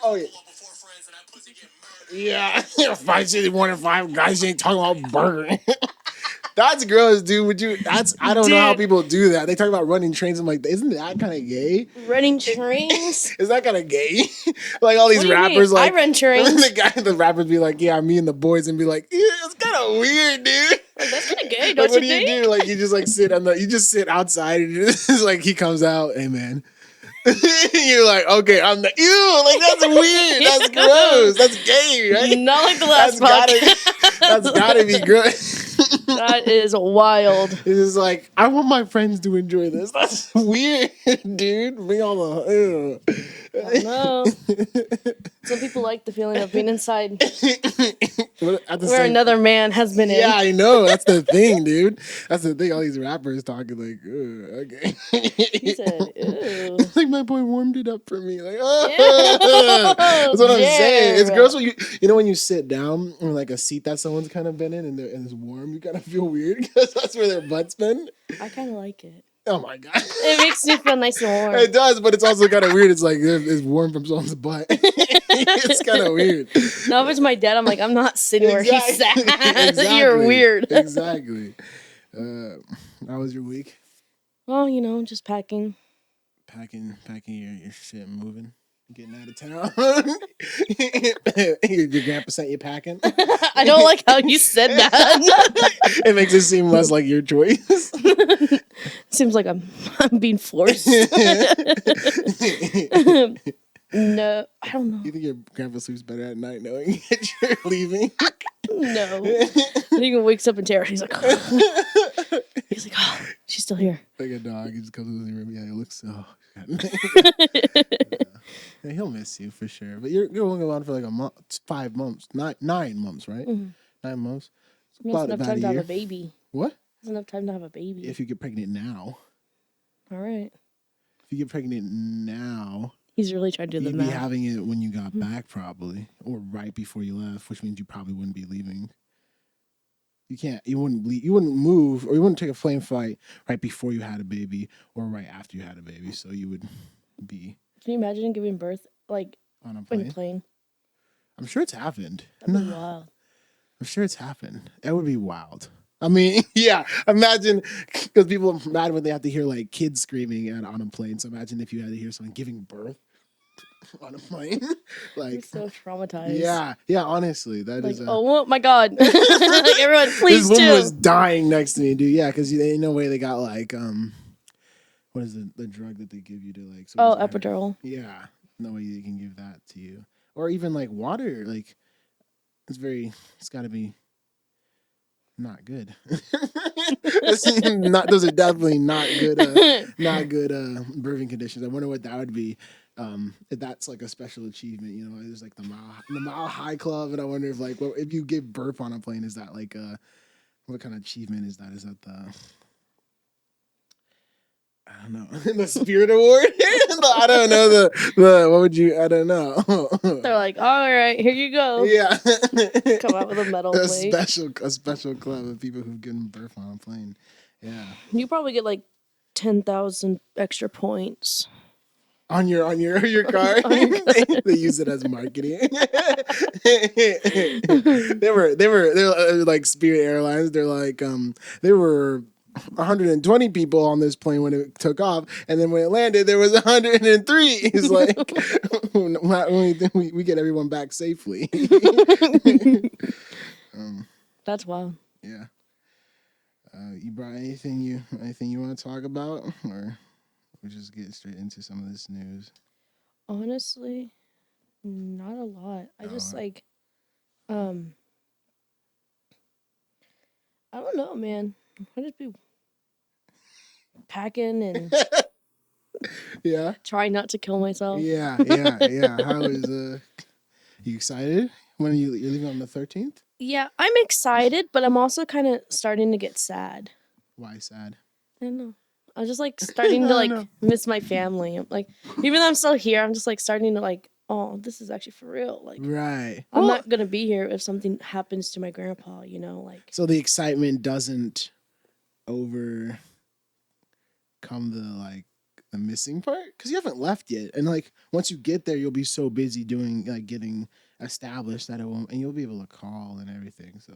Oh yeah. Yeah. 1 in 5 guys ain't talking about burger. That's gross, dude. I don't know how Dude. people do that. They talk about running trains. I'm like, isn't that kind of gay? Running trains? Is that kind of gay? Like all these What do you rappers, mean? like I run trains. the rappers be like, yeah, me and the boys, and be like, yeah, it's kind of weird, dude. Like, that's kind of gay, Like, don't what you do you think? do? Like, you just like you just sit outside, and it's like he comes out, hey man. You're like, okay, I'm the ew, like that's weird, that's gross, that's gay, right? Not like the last That's gotta be gross. That is wild. It's just like, I want my friends to enjoy this. That's weird, dude. Bring all the. I don't know. Some people like the feeling of being inside where another man has been in. Yeah, I know. That's the thing, dude. That's the thing. All these rappers talking like, okay. He said, ew. It's like my boy warmed it up for me. Like, that's what I'm saying. It's gross when when you sit down in like a seat that someone's kind of been in and it's warm, you kind of feel weird because that's where their butt's been. I kind of like it. Oh my god! It makes me feel nice and warm. It does, but it's also kind of weird. It's like it's warm from someone's butt. It's kind of weird. Now if it's my dad, I'm like, I'm not sitting where he sat. Exactly. You're weird. Exactly. How was your week? Well, just packing. Packing your shit and moving. Getting out of town. Your grandpa sent you packing. I don't like how you said that. It makes it seem less like your choice. Seems like I'm being forced. No, I don't know. You think your grandpa sleeps better at night knowing that you're leaving? No. I think he wakes up in terror. He's like, oh. She's still here. Like a dog. He just comes in the room. Yeah, it looks so. Yeah, he'll miss you for sure. But you're only on for like a month, 5 months, 9 months, right? Mm-hmm. 9 months. That's enough time to have a baby. What? That's enough time to have a baby. If you get pregnant now. All right. If you get pregnant now. He's really trying to do the math. You'd be having it when you got back, probably, or right before you left, which means you probably wouldn't be leaving. You wouldn't leave, you wouldn't move, or you wouldn't take a plane flight right before you had a baby, or right after you had a baby. So you would be. Can you imagine giving birth like on a plane? I'm sure it's happened. That'd be wild. I'm sure it's happened. That would be wild. I mean, yeah. Imagine, because people are mad when they have to hear like kids screaming on a plane. So imagine if you had to hear someone giving birth on a plane. Like, I'm so traumatized. Yeah. Honestly, that like, is. Oh my god! Like everyone, please. This woman was dying next to me, dude. Yeah, because ain't no way they got like what is the drug that they give you to like? Epidural. Yeah, no way they can give that to you, or even like water. Like, it's got to be. Not good. Those are definitely not good birthing conditions. I wonder what that would be. If that's like a special achievement, there's like the Mile High Club, and I wonder if like if you give birth on a plane, is that like what kind of achievement is that? Is that I don't know. The Spirit Award? I don't know the what would you? I don't know. They're like, all right, here you go. Yeah. Come out with a medal plate. A special club of people who've given birth on a plane. Yeah. You probably get like 10,000 extra points. On your card? They use it as marketing. They were like Spirit Airlines. They're like they were 120 people on this plane when it took off, and then when it landed, there was 103. It's like we get everyone back safely. That's wild. Yeah. You brought anything you want to talk about, or we just get straight into some of this news? Honestly, not a lot. I just like, I don't know, man. I just be packing and trying not to kill myself. Yeah. How is you excited when you're leaving on the 13th? Yeah, I'm excited, but I'm also kind of starting to get sad. Why sad? I don't know. I'm just like starting to like miss my family. Like, even though I'm still here, I'm just like starting to like, oh, this is actually for real. Like, right. I'm not gonna be here if something happens to my grandpa. Like. So the excitement doesn't overcome the like the missing part because you haven't left yet, and like once you get there, you'll be so busy doing like getting established that it won't, and you'll be able to call and everything. So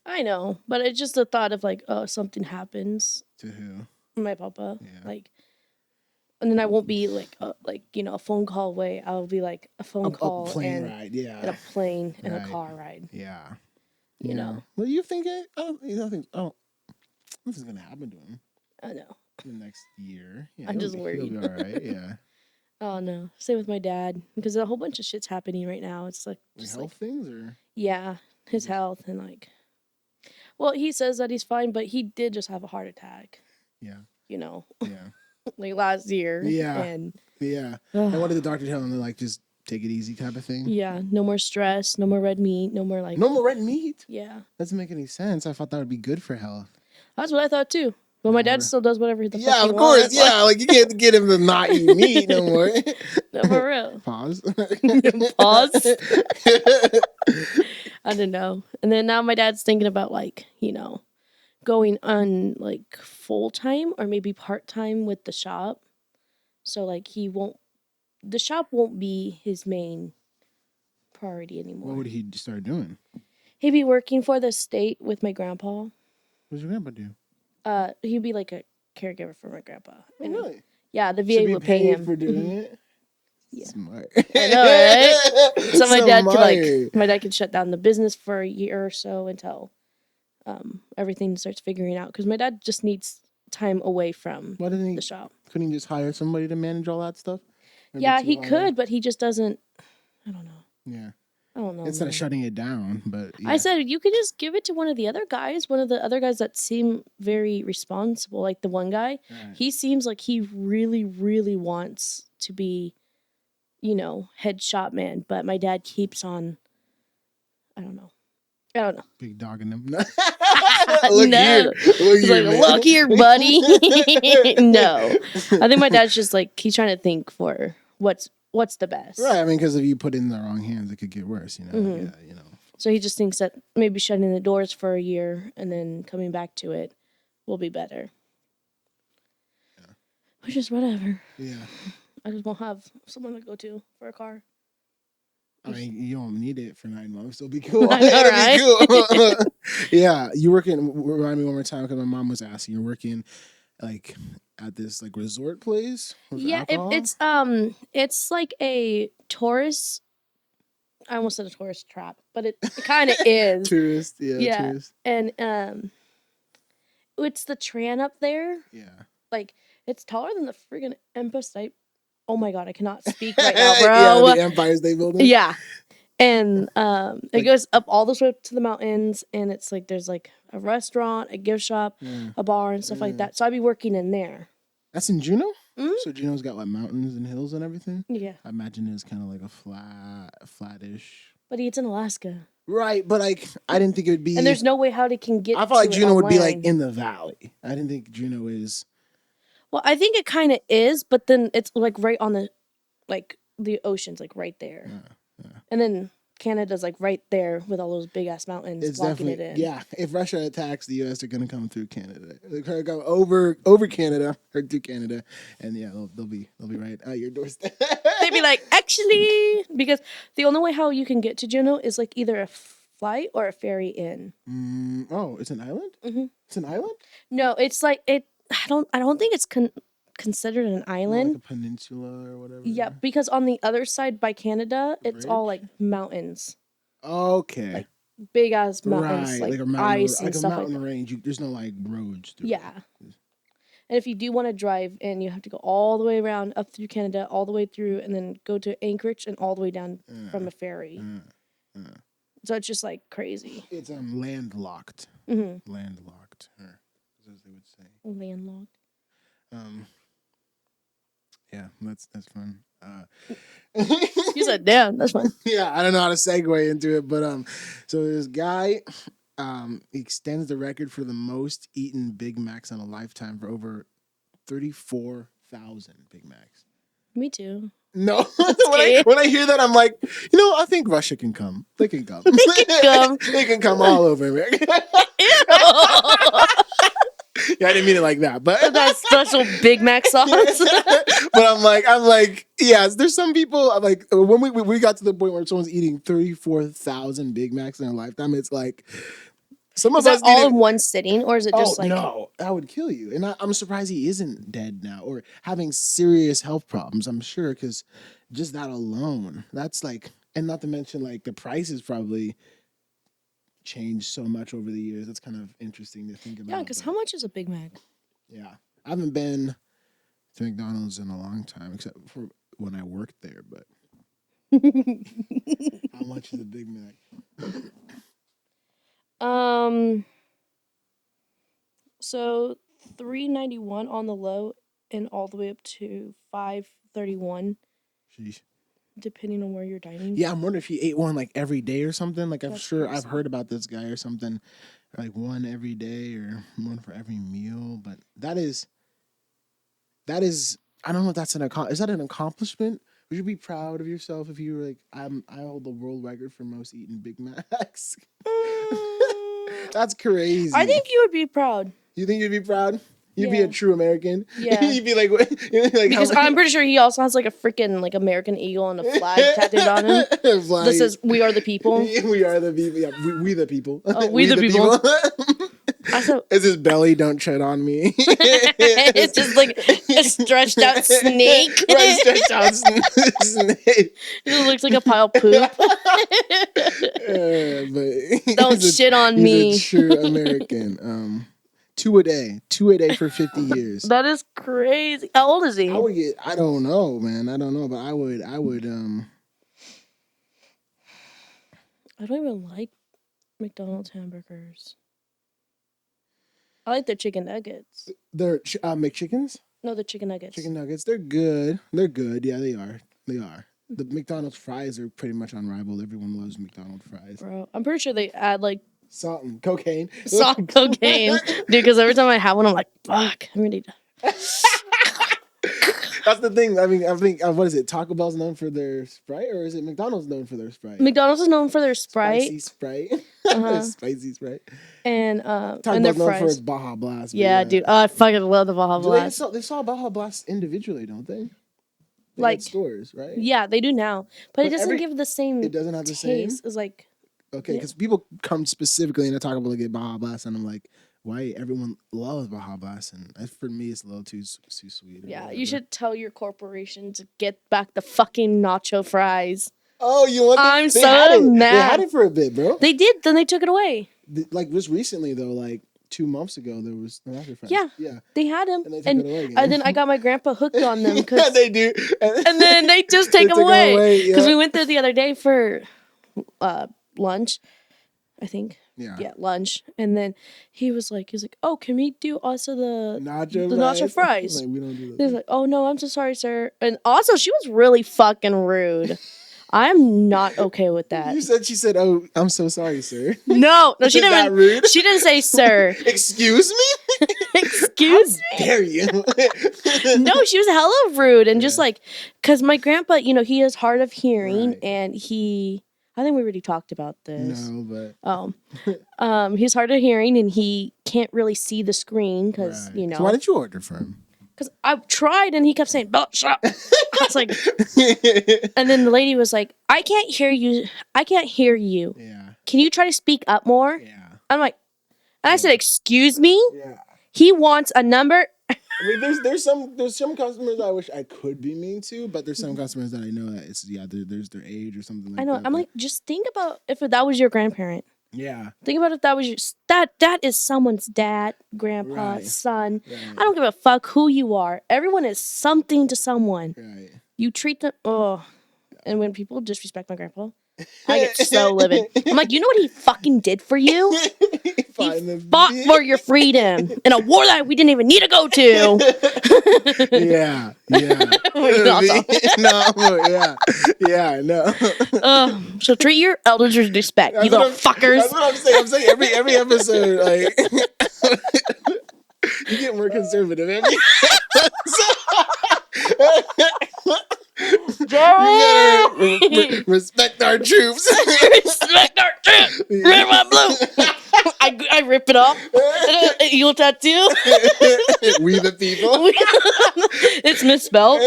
I know, but it's just the thought of like, oh, something happens. to who? My papa, Yeah. like, and then I won't be like a phone call away. I'll be like a phone call a plane and ride, yeah, and a plane and a Right. car ride. yeah. You know, Well, you think it? You don't think? Oh, this is gonna happen to him I know. in the next year. Yeah, I'm he'll just be- worried. He'll be all right. Yeah. Oh no, same with my dad because a whole bunch of shit's happening right now. It's like Like just health things or yeah, his health and like, well, he says that he's fine, but he did just have a heart attack. yeah, You know, yeah, like last year. Yeah. And yeah. And what did the doctor tell him? Like just take it easy type of thing. yeah, no more stress, no more red meat, no more like No more red meat. yeah. Doesn't make any sense. I thought that would be good for health. That's what I thought too. But my dad still does whatever the fuck Yeah, he of course. wants. Yeah, like you can't get him to not eat meat no more. No, for real. Pause. Pause. I don't know. And then now my dad's thinking about like, going on like full time or maybe part time with the shop. So like the shop won't be his main priority anymore. What would he start doing? He'd be working for the state with my grandpa. What does your grandpa do? He'd be like a caregiver for my grandpa. Oh, really? Yeah, the So VA be would pay paid him for doing it. Yeah. Smart. I know, right? So my dad Smart. my dad could shut down the business for a year or so until everything starts figuring out. Because my dad just needs time away from Why didn't he? the shop. Couldn't he just hire somebody to manage all that stuff? Maybe Yeah, too he hard? could, but he just doesn't. I don't know. Yeah. I don't know. Instead man. of shutting it down, but yeah. I said you could just give it to one of the other guys. One of the other guys that seem very responsible. Like the one guy, Right. he seems like he really, really wants to be, head shop man. But my dad keeps on. I don't know. Big dog in them. No. Here. He's like, man. look here, buddy. No. I think my dad's just like, he's trying to think for what's the best. Right. I mean, because if you put it in the wrong hands, it could get worse. Mhm. Yeah. So he just thinks that maybe shutting the doors for a year and then coming back to it will be better. Yeah. Which is whatever. Yeah. I just won't have someone to go to for a car. I mean, you don't need it for 9 months. It'll be cool. I know, right? It'll be cool. Yeah. You working? Remind me one more time because my mom was asking. You're working like at this like resort place. With Yeah, alcohol? it's like a tourist. I almost said a tourist trap, but it kind of is. Tourist. Yeah. Yeah. Tourist. And it's the Tran up there. Yeah. Like it's taller than the friggin' Empire State. Oh my god, I cannot speak right now, bro. Yeah, the Empire State Building. Yeah. And it Like- goes up all the way up to the mountains, and it's like there's like a restaurant, a gift shop, Mm. a bar, and stuff like that. So I'd be working in there. That's in Juneau. Mhm. So Juneau's got like mountains and hills and everything. Yeah, I imagine it's kind of like a flattish. but it's in Alaska, Right, but like I didn't think it would be. and there's no way how they can get. I thought like to it Juneau on would be like land. in the valley. I didn't think Juneau is. Well, I think it kind of is, but then it's like right on the ocean's like right there, and then Canada's like right there with all those big ass mountains It's blocking definitely it in. yeah. If Russia attacks the U.S., they're gonna come through Canada. They're gonna go over Canada or through Canada, and yeah, they'll be right at your doorstep. They'd be like, actually, because the only way how you can get to Juneau is like either a flight or a ferry in. Oh, it's an island. Mhm. It's an island. No, it's like it. I don't think it's considered an More island. like a peninsula or whatever. Yeah, because on the other side by Canada, it's all Bridge? like mountains, Okay. Like, big ass mountains, right, like a mountain, ice and like a stuff like mountain that. range. There's no like roads. Through Yeah. And if you do want to drive in, you have to go all the way around up through Canada, all the way through, and then go to Anchorage and all the way down from a ferry. So it's just like crazy. It's landlocked. hmm Landlocked, or as they would say. Landlocked. Yeah, that's fun. You said, damn, that's fun. Yeah, I don't know how to segue into it, but so this guy, he extends the record for the most eaten Big Macs in a lifetime for over 34,000 Big Macs. Me too. No, Okay. when I hear that, I'm like, I think Russia can come. They can come. They can come. They can come all over America. Yeah, I didn't mean it like that, but that special Big Mac sauce. but I'm like, yes. There's some people. I'm like, when we got to the point where someone's eating 34,000 Big Macs in their lifetime, it's like some Is of us that all need in one sitting, or is it just oh like no, that would kill you. And I'm surprised he isn't dead now or having serious health problems. I'm sure because just that alone, that's like, and not to mention like the prices probably changed so much over the years. That's kind of interesting to think about. yeah? Because how much is a Big Mac? Yeah, I haven't been to McDonald's in a long time, except for when I worked there. But how much is a Big Mac? So $3.91 on the low, and all the way up to $5.31, Sheesh. depending on where you're dining. Yeah, I'm wondering if he ate one like every day or something. Like I'm That's sure crazy. I've heard about this guy or something, like one every day or one for every meal. But that is, I don't know if that's is that an accomplishment? Would you be proud of yourself if you were like, I hold the world record for most eaten Big Macs? That's crazy. I think you would be proud. You think you'd be proud? You'd be Yeah. a true American. Yeah. You'd be like, what? Because I'm pretty sure he also has like a freaking like American eagle and a flag tattooed on him. This says "We are the people." We are the people. Yeah, we the people. Oh, we the people. Is his belly? Don't tread on me. It's just like a stretched out snake. Right, stretched out snake. It looks like a pile of poop. But Don't shit on me. He's a true American. Two a day for 50 years. That is crazy. How old is he? I don't know, man. I don't know, but I would. I don't even like McDonald's hamburgers. I like their chicken nuggets. They're McChickens. No, the chicken nuggets. Chicken nuggets. They're good. They're good. Yeah, they are. They are. The McDonald's fries are pretty much unrivaled. Everyone loves McDonald's fries. Bro, I'm pretty sure they add like salt and cocaine. salt and cocaine. Dude, because every time I have one, I'm like, fuck, I'm ready to. That's the thing. I mean, I think, what is it? Taco Bell's known for their Sprite, or is it McDonald's known for their Sprite? McDonald's is known for their Sprite. Spicy Sprite. Spicy Sprite. And Taco their Bell's known fries. for its Baja Blast. Yeah, dude. Oh, I fucking love the Baja They Blast. sell Baja Blast individually, don't they? They Like got stores, right? Yeah, they do now. But it doesn't give the same It doesn't have the same? taste. It's like Okay, because people come specifically and they talk about get Baja Blast, and I'm like, why everyone loves Baja Blast, and for me it's a little too sweet. yeah, you should tell your corporation to get back the fucking nacho fries. Oh, you want? I'm they so had it. mad. They had it for a bit, bro. They did, then they took it away. Like just recently though, like 2 months ago, there was the nacho fries. Yeah, they had them, and they took it away again. and then I got my grandpa hooked on them. Yeah, they do. And then they just take them away because we went there the other day for lunch, I think. Yeah, lunch, and then he was like, "Oh, can we do also the nacho fries?" Like, we don't do that. He's like, "Oh no, I'm so sorry, sir." And also, she was really fucking rude. I'm not okay with that. She said, "Oh, I'm so sorry, sir." No, she Is that didn't. rude? She didn't say sir. Excuse me. Excuse me. Dare you? No, she was hella rude and just like, cause my grandpa, he is hard of hearing, and I think we already talked about this. No, but he's hard of hearing and he can't really see the screen because So why did you order for him? Because I tried and he kept saying, "Bell, shut up." I was like, and then the lady was like, I can't hear you. Yeah. Can you try to speak up more? Yeah. I'm like, and I said, "Excuse me." Yeah. He wants a number. I mean, there's some customers I wish I could be mean to, but there's some customers that I know that it's there's their age or something like that. I know. I'm like, just think about if that was your grandparent. Yeah. Think about if that was your that is someone's dad, grandpa, son. Right. I don't give a fuck who you are. Everyone is something to someone. Right. You treat them. Oh, and when people disrespect my grandpa, I get so livid. I'm like, you know what he fucking did for you? He fought for your freedom in a war that we didn't even need to go to. Yeah. No. So treat your elders with respect, you little fuckers. That's what I'm saying. I'm saying every episode, like you get more conservative every respect our troops. Respect our troops. Red, white, blue. I rip it off. Eagle tattoo. We the people. It's misspelled.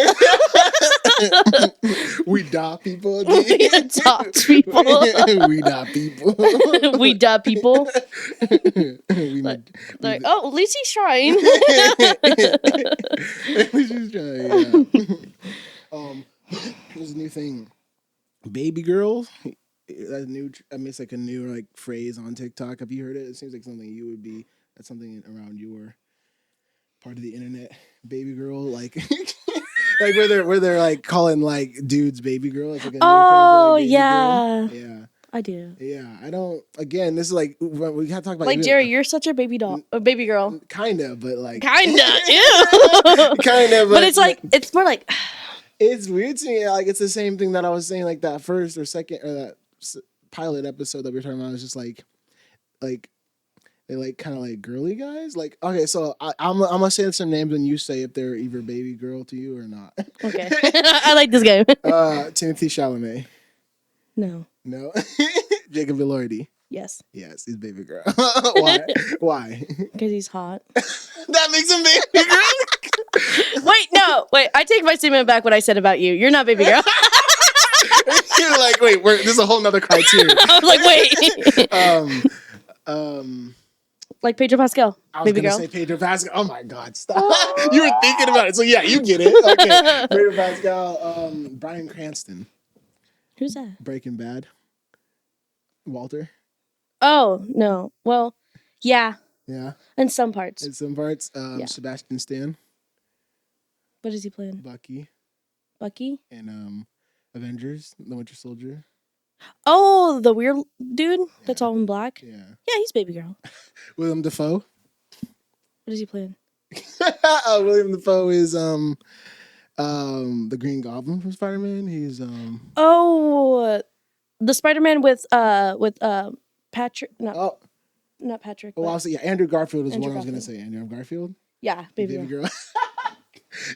We da people. We adopt people. We da people. We da people. We Like, oh, at least he's trying. She's trying, yeah. There's a new thing. Baby girl. That's new. I mean, it's like a new like phrase on TikTok. Have you heard it? It seems like something you would be. That's something around your part of the internet. Baby girl, like, like where they're like calling like dudes baby girl. It's like a new Oh, thing for, like, yeah. baby girl. Yeah. I do. Yeah, I don't. Again, this is like we gotta talk about Like, Jerry, you're such a baby doll, a baby girl. Kinda, but like Kinda, ew. kinda, But it's like it's more like it's weird to me. Like it's the same thing that I was saying, like that first or second or that pilot episode that we were talking about. It's just like they like kind of like girly guys. Like okay, so I'm gonna say some names and you say if they're either baby girl to you or not. okay. I like this game. Timothy Chalamet. No. No. Jacob Elordi. Yes. Yes, he's baby girl. Why? Why? Because he's hot. That makes him baby girl. Wait, no. Wait, I take my statement back what I said about you. You're not baby girl. You're like, wait, this is a whole nother criteria. I was like, wait. Like Pedro Pascal. I was baby gonna girl. say Pedro Pascal. Oh my God, stop! You were thinking about it, so yeah, you get it. Okay, Pedro Pascal. Bryan Cranston. Who's that? Breaking Bad. Walter. Oh, no. Well, yeah. Yeah. In some parts. In some parts. Yeah. Sebastian Stan. What is he playing? Bucky. Bucky? And Avengers, The Winter Soldier. Oh, the weird dude that's all in black? Yeah. Yeah, he's baby girl. William Dafoe. What is he playing? William Dafoe is the Green Goblin from Spider-Man. He's Oh, the Spider-Man with Patrick. No, not Patrick. Oh, yeah, Andrew Garfield is Andrew one I was gonna Garfield. say. Andrew Garfield. Yeah, baby girl.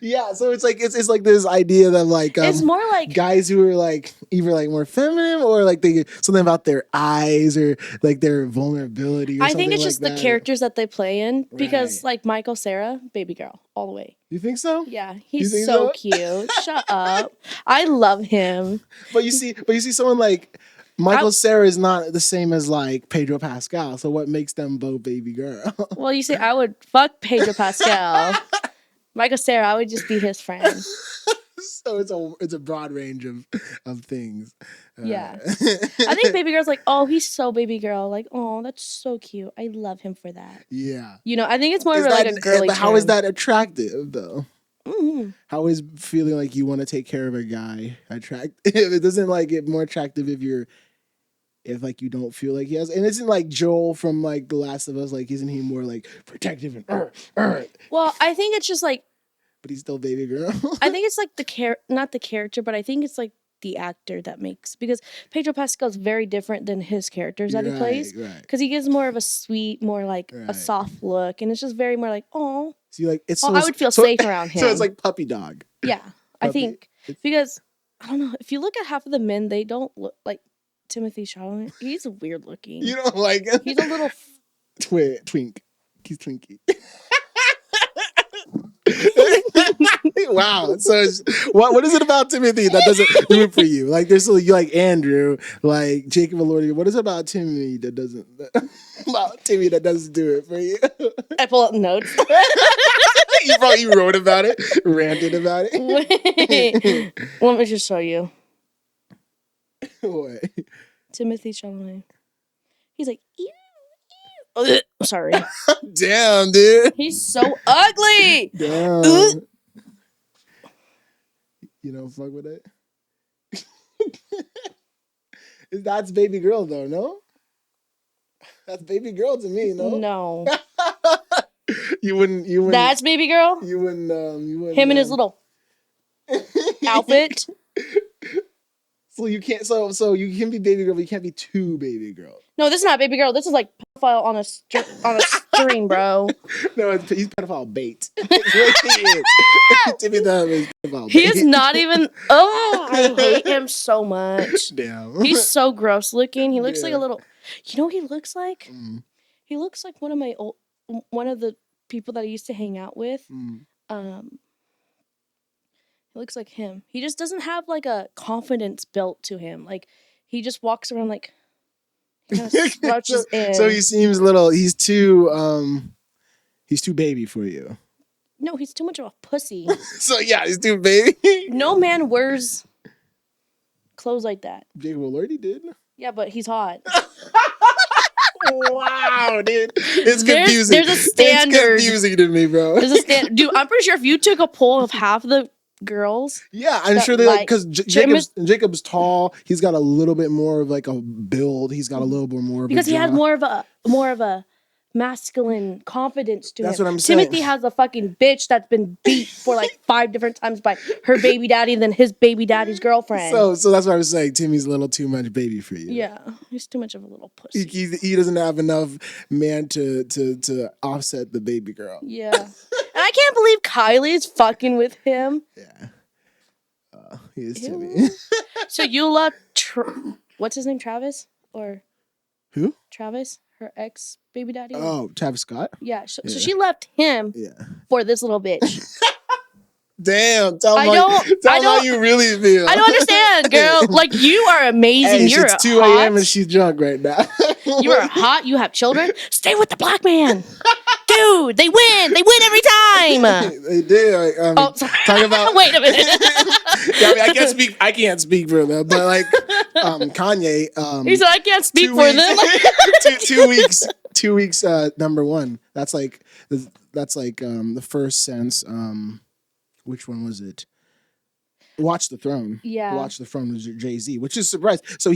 Yeah, so it's like it's like this idea that like it's more like guys who are like either like more feminine or like they something about their eyes or like their vulnerability. Or I think it's like just that. the characters that they play in because Right. like Michael Cera, baby girl, all the way. You think so? Yeah, You he's think so so? cute. Shut up. I love him. But you see someone like Michael Cera is not the same as like Pedro Pascal. So what makes them both baby girl? Well, you see, I would fuck Pedro Pascal. Michael Cera, I would just be his friend. So it's a broad range of things. Yeah. I think baby girl's like, oh, he's so baby girl. Like, oh, that's so cute. I love him for that. Yeah. You know, I think it's more Is of like that- a girly But how is term. that attractive though? Mm-hmm. How is feeling like you want to take care of a guy attractive? It doesn't like get more attractive if like you don't feel like he has, and isn't like Joel from like The Last of Us, like isn't he more like protective and Well, I think it's just like, but he's still baby girl. I think it's like not the character, but I think it's like the actor that makes, because Pedro Pascal is very different than his characters that he plays. Right. Because he gives more of a sweet, more like a soft look, and it's just very more like, oh. See, like it's. Oh, So, I would feel safe around him. So it's like puppy dog. Yeah, I Puppy. think because I don't know, if you look at half of the men, they don't look like Timothy Chalamet. He's weird looking. You don't like him? He's a little twink. He's Twinkie. Wow. So what is it about Timothy that doesn't do it for you? Like there's you like Andrew, like Jacob Elordi. What is it about Timmy that doesn't do it for you? I pull out notes. You wrote about it, ranted about it. Let me just show you. What? Timothy Chalamet. He's like, ew, ew. Ugh. Sorry. Damn, dude. He's so ugly. Damn. Ugh. You don't fuck with it? That's baby girl though, no? That's baby girl to me, no? No. You wouldn't That's baby girl? you wouldn't Him in his little outfit. So you can't so you can be baby girl, but you can't be too baby girl. No, this is not baby girl. This is like pedophile on a string, bro. No, he's pedophile bait. That's what he is. Timmy Dunn is pedophile He bait. is not even. Oh, I hate him so much. Damn. He's so gross looking. He looks like Yeah. a little. You know what he looks like? Mm. He looks like one of the people that I used to hang out with. He looks like him. He just doesn't have like a confidence built to him. Like he just walks around like he kind of slouches in. So he seems little. He's too baby for you. No, he's too much of a pussy. So yeah, he's too baby. No man wears clothes like that. Jacob Elordi did. Yeah, but he's hot. Wow, dude. It's confusing. There's a standard. It's confusing to me, bro. There's a standard. Dude, I'm pretty sure if you took a poll of half of the girls. Yeah, I'm sure they like, because Jacob's tall. He's got a little bit more of like a build. He's got a little bit more of because a he jaw. has more of a masculine confidence to him. That's what I'm saying. Timothy has a fucking bitch that's been beat for like 5 different times by her baby daddy and then his baby daddy's girlfriend. So that's what I was saying. Timmy's a little too much baby for you. Yeah, he's too much of a little pussy. He doesn't have enough man to offset the baby girl. Yeah. And I can't believe Kylie's fucking with him. Yeah. He is Timmy. So you love what's his name? Travis? Or who? Travis? Her ex baby daddy? Oh, Travis Scott? Yeah. So she left him for this little bitch. Damn, tell me how you really feel. I don't understand, girl. Like, you are amazing. Hey, you're it's 2 a.m. and she's drunk right now. You are hot. You have children. Stay with the black man. Dude, they win. They win every time. They do. Like, talk about. Wait a minute. Yeah, I mean, I can't speak for them, but like Kanye. He said I can't speak for them. 2 weeks. 2 weeks. Number one. That's like the first sense. Which one was it? Watch the Throne. Yeah. Watch the Throne was Jay-Z, which is a surprise. So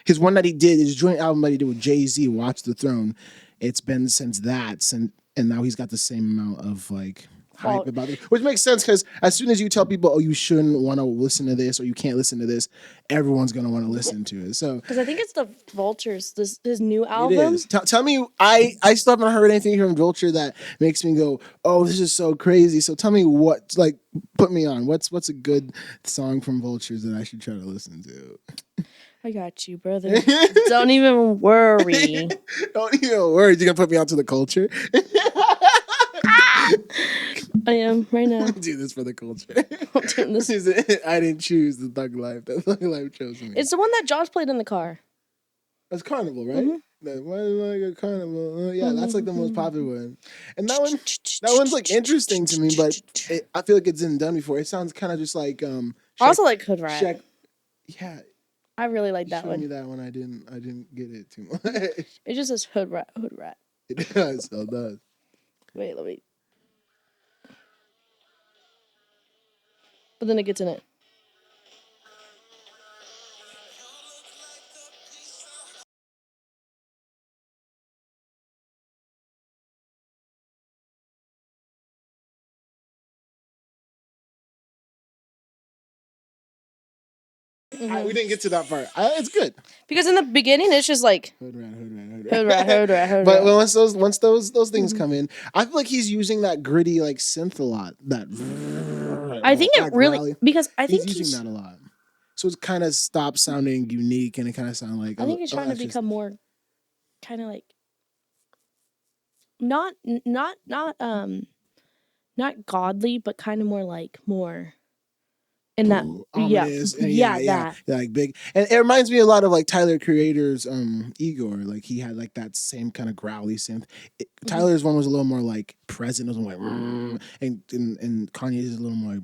his one that he did, his joint album that he did with Jay-Z, Watch the Throne, it's been since that, and now he's got the same amount of like hype about it, which makes sense because as soon as you tell people, oh, you shouldn't want to listen to this or you can't listen to this, everyone's gonna want to listen to it. So because I think it's the Vultures, his new album. It is. Tell me, I still haven't heard anything from Vulture that makes me go, oh, this is so crazy. So tell me put me on. What's a good song from Vultures that I should try to listen to? I got you, brother. Don't even worry. Don't even worry. You're gonna put me onto the culture. I am right now. Do this for the culture. I didn't choose the Thug Life. The Thug Life chose me. It's the one that Josh played in the car. That's Carnival, right? Like a Carnival. Yeah, that's like the most popular one. And that one's like interesting to me, but I feel like it's been done before. It sounds kind of just like I also like Hood Rat. Yeah. I really like that one. Me that one. I didn't get it too much. It just says Hood Rat. It does. Still does. Wait, let me. But then it gets in it. We didn't get to that part. It's good because in the beginning it's just like Hood rat. But once those things come in, I feel like he's using that gritty like synth a lot. I think it really because I think he's using that a lot. So it kind of stops sounding unique and it kind of sounds like I think he's trying to become more kind of like not godly, but kind of more in that that like big, and it reminds me a lot of like Tyler Creator's Igor. Like he had like that same kind of growly synth. Tyler's one was a little more like present, it was more like and Kanye's is a little more like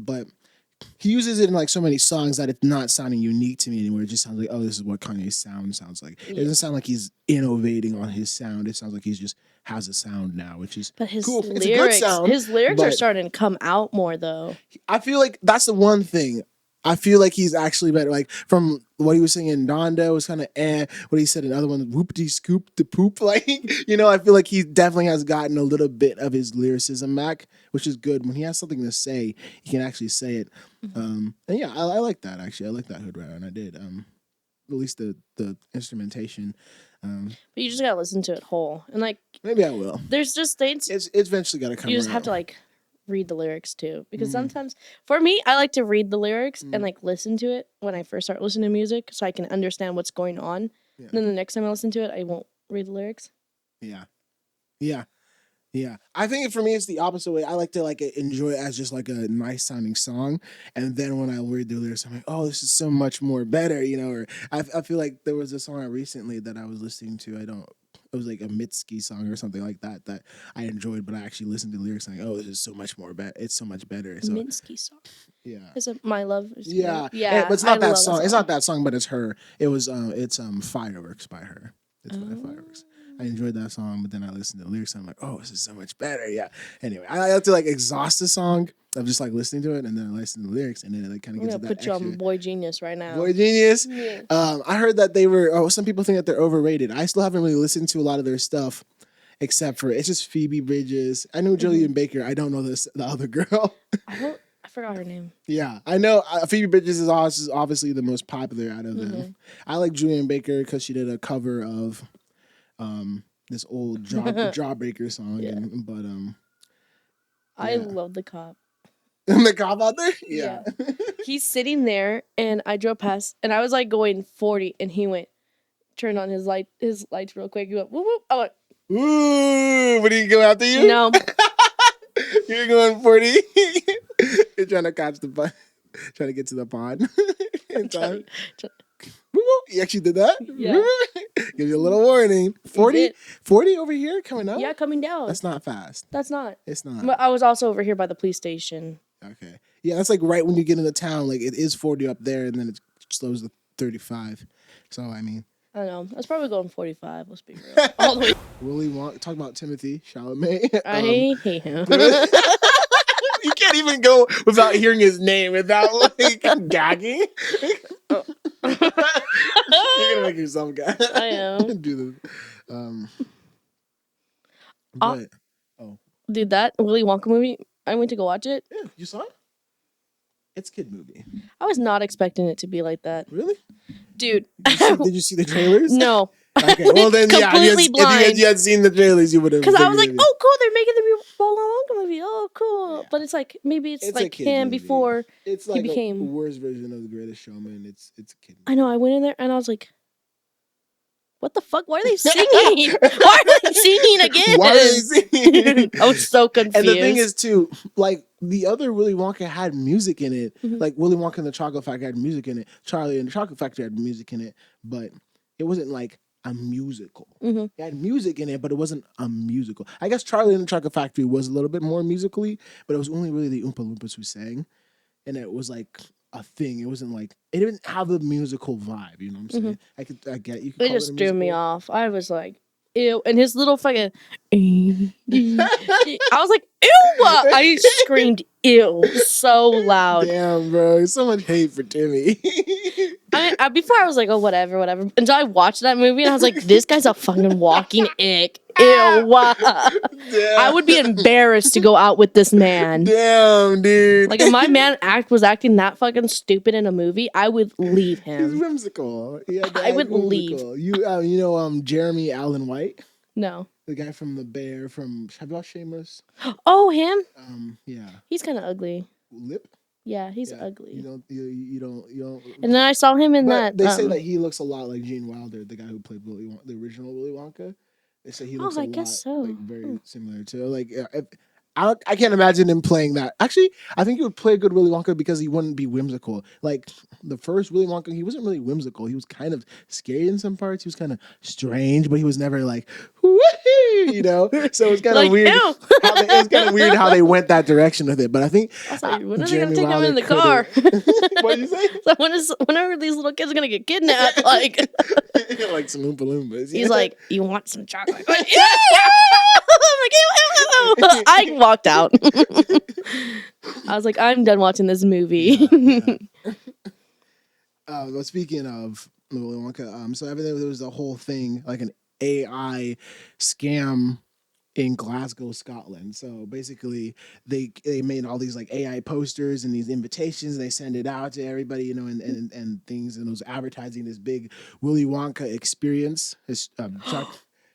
but he uses it in like so many songs that it's not sounding unique to me anymore. It just sounds like, oh, this is what Kanye's sound sounds like. It doesn't sound like he's innovating on his sound. It sounds like he's just has a sound now, which is cool. It's a good sound. His lyrics are starting to come out more though. I feel like that's the one thing. I feel like he's actually better. Like from what he was singing in Donda was kind of what he said in other ones, whoopty scoop the poop. Like, I feel like he definitely has gotten a little bit of his lyricism back, which is good. When he has something to say, he can actually say it. And yeah, I like that actually. I like that Hood Rat, and I did. At least the instrumentation. But you just gotta listen to it whole, and like maybe I will. There's just things. It's eventually gotta come. You just have to like read the lyrics too, because sometimes for me I like to read the lyrics and like listen to it when I first start listening to music so I can understand what's going on. And then the next time I listen to it I won't read the lyrics. Yeah. Yeah. Yeah, I think for me it's the opposite way. I like to like enjoy it as just like a nice sounding song, and then when I read the lyrics, I'm like, oh, this is so much more better, you know. Or I feel like there was a song recently that I was listening to. It was like a Mitski song or something like that that I enjoyed, but I actually listened to the lyrics and like, oh, this is so much more better. It's so much better. So Minsky song. yeah, Is it My Love? yeah, Yeah. but it's not that love song. It's not that song, but it's her. It's Fireworks by her. It's by Oh. Fireworks. I enjoyed that song, but then I listened to the lyrics and I'm like, oh, this is so much better. Yeah. Anyway, I have to like exhaust the song of just like listening to it and then I listen to the lyrics and then it like kind of I'm gives gonna it that put you extra. on Boy Genius right now. Boy Genius. Yeah. I heard that they were. Oh, some people think that they're overrated. I still haven't really listened to a lot of their stuff, except for it's just Phoebe Bridges. I know Jillian Baker. I don't know the other girl. I forgot her name. Yeah, I know Phoebe Bridges is obviously the most popular out of them. I like Julian Baker because she did a cover of this old Jawbreaker song. Yeah. I Yeah. love the cop. The cop out there? Yeah. He's sitting there and I drove past and I was like going 40 and he turned on his lights real quick. He went, whoop, whoop. I went, ooh, what, did he go after you? no. You're going 40. You're trying to catch the bus, trying to get to the pond in time. You actually did that? Yeah. Give you a little warning. 40 over here coming up? Yeah, coming down. That's not fast. That's not. It's not. But I was also over here by the police station. Okay. Yeah, that's like right when you get into town. Like it is 40 up there and then it slows to 35. So, I mean. I don't know. I was probably going 45. Let's be real. All the way. Willy Wonka. Talk about Timothy Chalamet. I hate him. You can't even go without hearing his name without like gagging. You're gonna make yourself gag. I am. Do the but Dude, that Willy Wonka movie, I went to go watch it. yeah, you saw it? It's a kid movie. I was not expecting it to be like that. Really? Dude. Did you see the trailers? No. Okay, well then, yeah, if you had seen the trailers, you would have. Because I was like, oh, cool, they're making the Willy Wonka movie. Oh, cool. Yeah. But it's like, maybe it's like him movie. Before it's like he became. a worse version of The Greatest Showman. It's a kid movie. I know, I went in there and I was like, what the fuck? Why are they singing? Why are they singing again? Why are they singing? I was so confused. And the thing is, too, like, the other Willy Wonka had music in it. Mm-hmm. Like, Willy Wonka and the Chocolate Factory had music in it. Charlie and the Chocolate Factory had music in it. But it wasn't, like, a musical. Mm-hmm. It had music in it, but it wasn't a musical. I guess Charlie and the Chocolate Factory was a little bit more musically, but it was only really the Oompa Loompas who sang. And it was, like, a thing. It wasn't like it didn't have a musical vibe. You know what I'm saying? I get you. It just threw me off. I was like, ew, and his little fucking. I was like, ew! I screamed, ew, so loud. Damn, bro, so much hate for Timmy. Before I was like, oh, whatever. Until I watched that movie and I was like, this guy's a fucking walking ick. Ew. I would be embarrassed to go out with this man. Damn, dude. Like, if my man was acting that fucking stupid in a movie, I would leave him. He's whimsical. I would leave. You know Jeremy Allen White? No. The guy from The Bear have you watched Shameless? Oh, him? Yeah. He's kind of ugly. Lip? Yeah, he's ugly. You don't. And then I saw him in that. They say that he looks a lot like Gene Wilder, the guy who played the original Willy Wonka. They say he looks a lot like very similar to like. I can't imagine him playing that. Actually, I think he would play a good Willy Wonka because he wouldn't be whimsical. Like the first Willy Wonka, he wasn't really whimsical. He was kind of scary in some parts. He was kind of strange, but he was never like, woo-hoo, you know. So it was kind of like, weird. It was kind of weird how they went that direction with it. But I think when are they gonna take him in the car? What did you say? So whenever these little kids are gonna get kidnapped, like like some Oompa Loompas. He's like, you want some chocolate? I'm like, I walked out. I was like, I'm done watching this movie. Well, speaking of Willy Wonka, so there was a whole thing like an AI scam in Glasgow, Scotland. So basically, they made all these like AI posters and these invitations, and they send it out to everybody, you know, and things, and it was advertising this big Willy Wonka experience.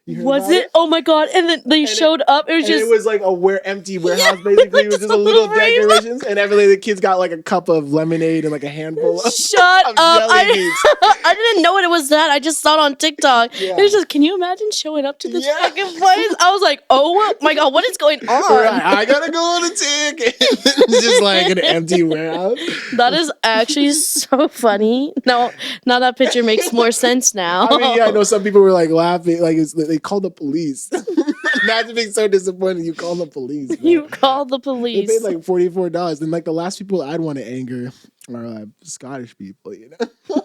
You heard Was about it? Oh my god! And then they showed up. It was And just it was like a empty warehouse, basically. like It was just just a a little little rainbow. decorations, and every the kids got like a cup of lemonade and like a handful of, shut of up! jelly beans. I didn't know it was that. I just saw it on TikTok. Yeah. It was just. Can you imagine showing up to this Yeah. fucking place? I was like, oh my god, what is going on? Right, I gotta go on a ticket. It's just like an empty warehouse. That is actually so funny. Now that picture makes more sense now. I mean, yeah, I know some people were like laughing, like they called the police. Imagine being so disappointed you call the police. Bro. You called the They police. paid like $44, and like the last people I'd want to anger are Scottish people, you know.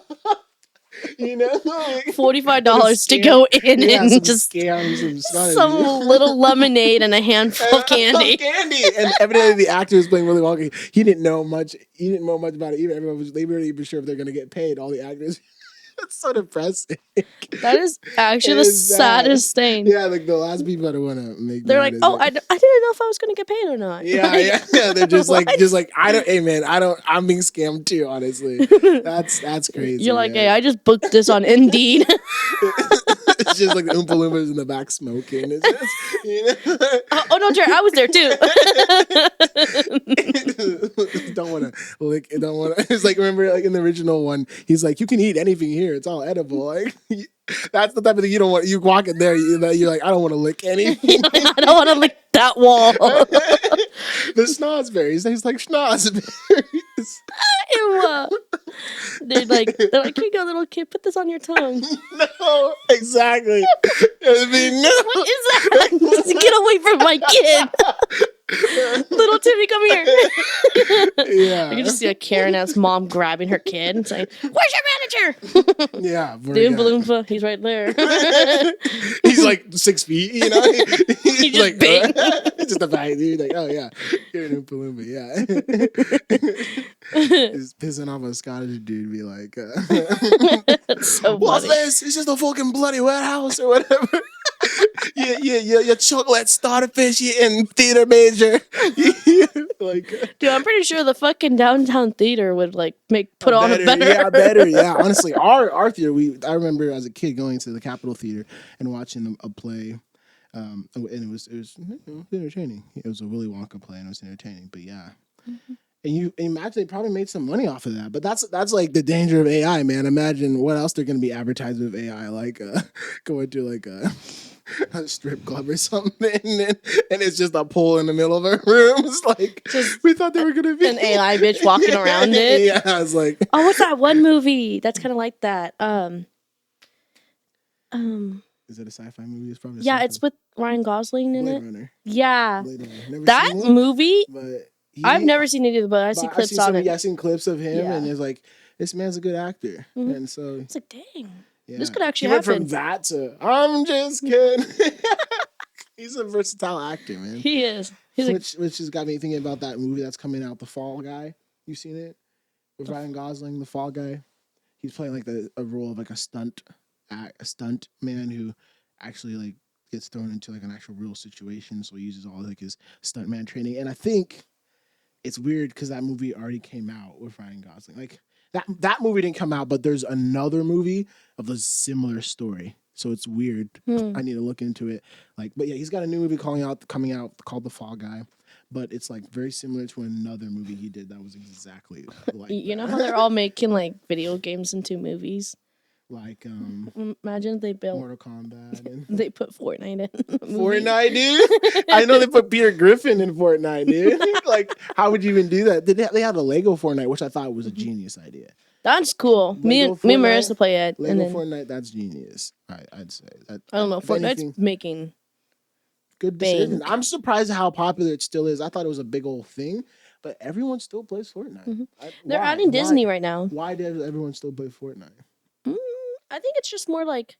You know, like, $45 to go in and just scam some Scottish some people. little lemonade and a handful of candy. And evidently the actor was playing Willy Wonka. He didn't know much. He didn't know much about it either. They weren't even sure if they're gonna get paid. All the actors. That's so depressing. That is actually the saddest thing. Yeah, like the last people I want to make. They're like, oh, I didn't know if I was going to get paid or not. Yeah, Like, yeah. They're just like, what? I don't. Hey, man, I'm being scammed too. Honestly, that's crazy. You're like, man. hey, I just booked this on Indeed. It's just like the Oompa Loompas in the back smoking. It's just, you know. Oh no, Jared, I was there too. Don't want to lick. Don't want to. It's like, remember, like in the original one, he's like, you can eat anything here. It's all edible. Like that's the type of thing you don't want. You walk in there, you're like, I don't want to lick anything. I don't want to lick that wall. The schnozberries. He's like schnozberries. Ew. They're like, here you go, little kid, put this on your tongue. No, exactly. I mean, no. What is that? Get away from my kid. Little Timmy, come here. Yeah. I can just see a Karen ass mom grabbing her kid and saying, where's your manager? Yeah. Dude, Balloonfa, he's right there. He's like 6 feet, you know? He's just like, big. Just a bag, dude. Like, oh, yeah. You're an Oompa Loompa, yeah. Just pissing off a Scottish dude, be like, That's so what's funny. this? It's just a fucking bloody warehouse or whatever. Your chocolate starfish, you in theater major. Like, Dude, I'm pretty sure the fucking downtown theater would like put on a better. Yeah, better. Yeah, honestly, our theater. I remember as a kid going to the Capitol Theater and watching a play, and it was entertaining. It was a Willy Wonka play, and it was entertaining. But yeah. Mm-hmm. And you imagine they probably made some money off of that. But that's like the danger of AI, man. Imagine what else they're going to be advertising with AI, like going to like a strip club or something, and it's just a pole in the middle of a room. It's like, we thought they were going to be an AI bitch walking around it. Yeah, I was like, oh, what's that one movie that's kind of like that? Is it a sci-fi movie? It's probably yeah, it's with Ryan Gosling in Blade it. Runner. Yeah, Blade Runner. Never that seen it, movie. but I've never seen it either, but I see clips on it. Yeah, I've seen clips of him, Yeah. and it's like, this man's a good actor, and so It's like, dang, yeah. this could actually He went happen. from that to I'm just kidding. He's a versatile actor, man. He is. Which has got me thinking about that movie that's coming out, The Fall Guy. You seen it with Ryan Gosling, The Fall Guy? He's playing like a role of like a stunt man who actually like gets thrown into like an actual real situation, so he uses all like his stuntman training. And I think it's weird because that movie already came out with Ryan Gosling. Like that movie didn't come out, but there's another movie of a similar story. So it's weird. I need to look into it. Like, but yeah, he's got a new movie coming out called The Fall Guy. But it's like very similar to another movie he did that was exactly like you know how they're all making like video games into movies? Like imagine if they built Mortal Kombat and they put Fortnite in Fortnite, dude. I know they put Peter Griffin in Fortnite, dude. Like, how would you even do that? They had a Lego Fortnite, which I thought was a genius idea. That's cool. Me and Marissa play it. Lego and then, Fortnite, that's genius. I'd say. I don't know. Fortnite's making good decision. I'm surprised at how popular it still is. I thought it was a big old thing, but everyone still plays Fortnite. Mm-hmm. They're adding Disney right now. Why does everyone still play Fortnite? I think it's just more like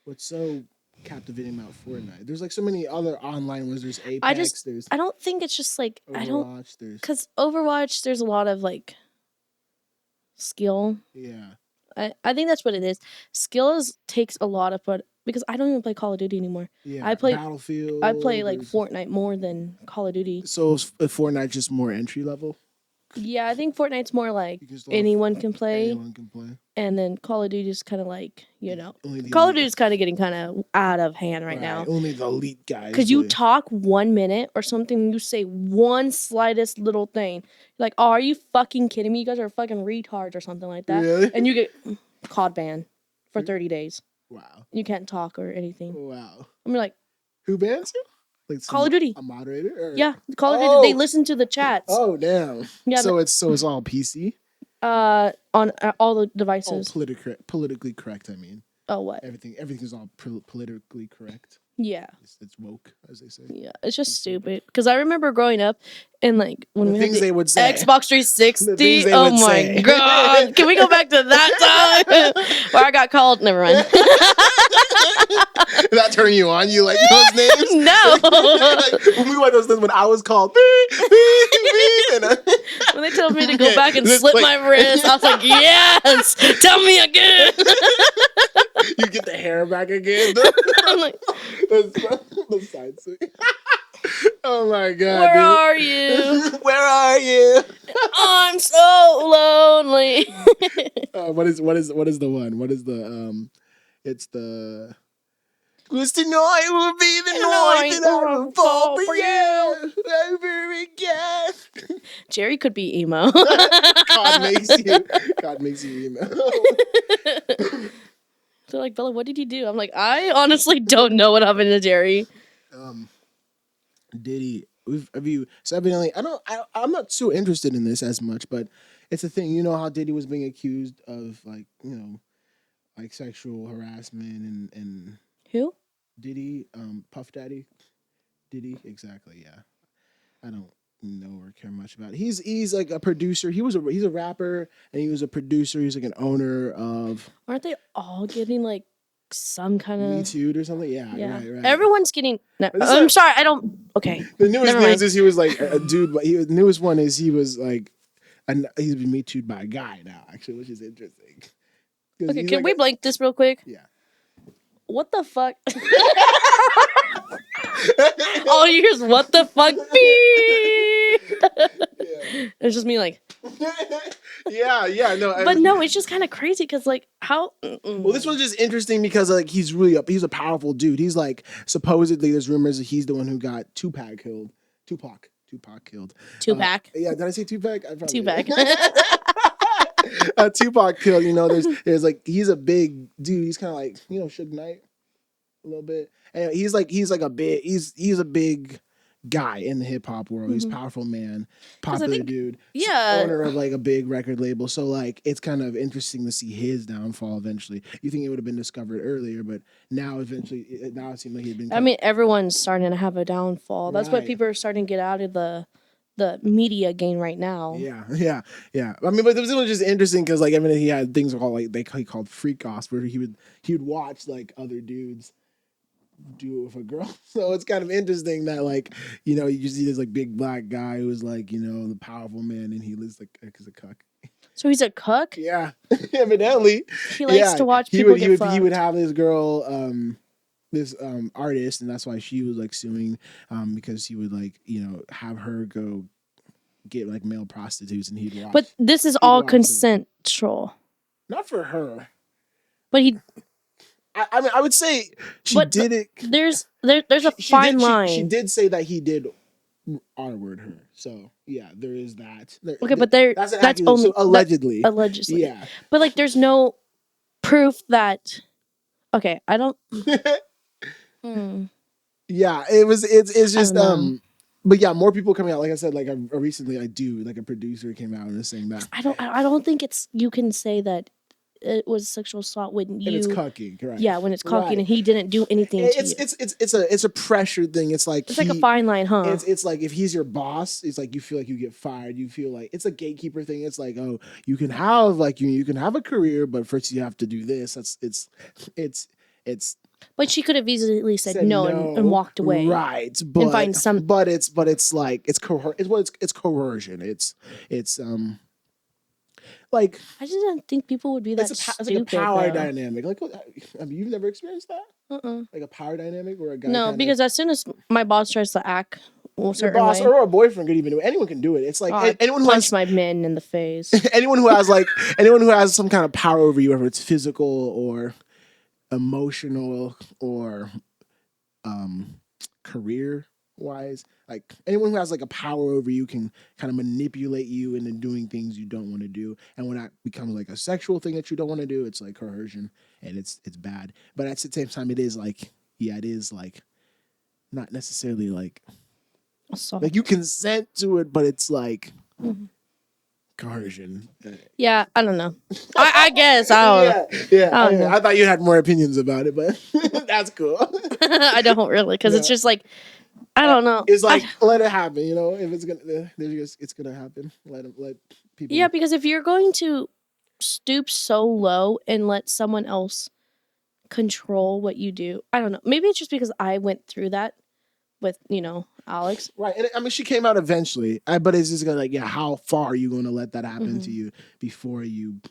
what's so captivating about Fortnite. There's like so many other online ones. There's Apex. I don't think it's just like Overwatch. Because Overwatch, there's a lot of like skill. Yeah. I think that's what it is. Skill takes a lot of fun because I don't even play Call of Duty anymore. Yeah. I play Battlefield. I play like Fortnite more than Call of Duty. So is Fortnite just more entry level? Yeah, I think Fortnite's more like You can still have anyone can play. anyone can play. And then Call of Duty is kind of like, Only the Call of elite- Duty is kind of getting kind of out of hand right now. Only the elite guys. Because you play. talk 1 minute or something, you say one slightest little thing. Like, oh, are you fucking kidding me? You guys are fucking retards or something like that. Really? And you get COD ban for 30 days. Wow. You can't talk or anything. Wow. I'm like, who bans you? Like Call of Duty. A moderator? Or? Yeah, Call of Duty. They listen to the chats. Oh, damn. Yeah. So it's all PC? On all the devices. Oh, politically correct, I mean. Oh, what? Everything is all politically correct. Yeah. It's woke, as they say. Yeah, it's just stupid. Because I remember growing up and like when The we things had the they would say. Xbox 360. The things they Oh would my say. god! Can we go back to that time where I got called? Never mind. Did that turn you on? You like those names? No. Like, when we went those things when I was called beep, beep, beep, and When they told me to go back and This, slip like- my wrist, I was like, yes, tell me again. you get the hair back again. I'm like, the side swing. Oh my god. where dude. are you? Where are you? I'm so lonely. What is the one? What is the it's the Cause tonight will be the night that I will fall for you over again. Jerry could be emo. God makes you emo. They're like, Bella, what did you do? I'm like, I honestly don't know what happened to Jerry. Diddy, so evidently I'm not so interested in this as much, but it's a thing. You know how Diddy was being accused of like sexual harassment and Who? Diddy, Puff Daddy, Diddy, exactly, yeah. I don't know or care much about it. He's like a producer. He's a rapper and he was a producer. He's like an owner of. Aren't they all getting like some kind of Me Too or something? Yeah. Right. Everyone's getting. No, This I'm is- sorry. I don't. Okay. The newest Never news mind. is he was like a dude, but the newest one is he was like, he's been Me Too'd by a guy now, actually, which is interesting. Okay. Can we blank this real quick? Yeah. What the fuck? All you hear is what the fuck? Beep. It's just me like. yeah, no. But no, it's just kind of crazy because like how. Well, this one's just interesting because like he's a powerful dude. He's like supposedly there's rumors that he's the one who got Tupac killed. Tupac killed. Tupac. Yeah, did I say Tupac? I probably Tupac. Tupac killed. You know, there's like he's a big dude. He's kind of like Suge Knight a little bit. And he's a big guy in the hip hop world. He's a powerful man, popular dude. Yeah. Owner of like a big record label. So like it's kind of interesting to see his downfall eventually. You think it would have been discovered earlier, but now it seemed like he'd been. I mean, everyone's starting to have a downfall. That's what Right. people are starting to get out of the media game right now. Yeah. I mean, but this was just interesting because like he had things called he called freak offs where he would watch like other dudes do it with a girl. So it's kind of interesting that like you just see this like big black guy who's like the powerful man and he lives like as a cuck. So he's a cook. Yeah, evidently He likes to watch people get fucked. He would have this girl, this artist, and that's why she was like suing, because he would like have her go get like male prostitutes, and he'd watch. But this is he'd all watch it. consensual. Not for her. But he I mean, I would say she But did it. there's a fine line. She did say that he did R-word her. So yeah, there is that. Okay, but that's accusation. only So allegedly. allegedly. Yeah. But like, there's no proof that. Okay, I don't. Yeah, it's just don't know. but yeah, more people coming out. Like I said, like recently, a producer came out and was saying that I don't think you can say that it was sexual assault when and it's cucking, right? Yeah, when it's cocking Right. and he didn't do anything to you. It's a pressure thing. It's like It's like a fine line, huh? It's like if he's your boss, it's like you feel like you get fired. You feel like it's a gatekeeper thing. It's like, oh, you can have like you can have a career, but first you have to do this. It's But she could have easily said no and walked away. right? But find some- but it's like it's coercion. It's like I just didn't think people would be that it's stupid. like a power though. dynamic. Like, I mean, you've never experienced that? Like a power dynamic where a guy No, kinda- because as soon as my boss tries to act a Your certain boss way. or a boyfriend could even do it. Anyone can do it. It's like I'd anyone who punch has my men in the face. anyone who has some kind of power over you, whether it's physical or emotional or career wise, like anyone who has like a power over you can kind of manipulate you into doing things you don't want to do. And when that becomes like a sexual thing that you don't want to do, it's like coercion, and it's bad. But at the same time, it is like, yeah, it is like not necessarily like Assault. like you consent to it, but it's like coercion. Yeah, I don't know. I guess I don't. Yeah. I don't know. I thought you had more opinions about it, but that's cool. I don't really, because it's just like, I don't know. It's like let it happen, you know. If it's gonna happen. Let people. Yeah, because if you're going to stoop so low and let someone else control what you do, I don't know. Maybe it's just because I went through that with Alex. Right, and I mean she came out eventually, but it's just gonna like, yeah, how far are you gonna let that happen to you before you?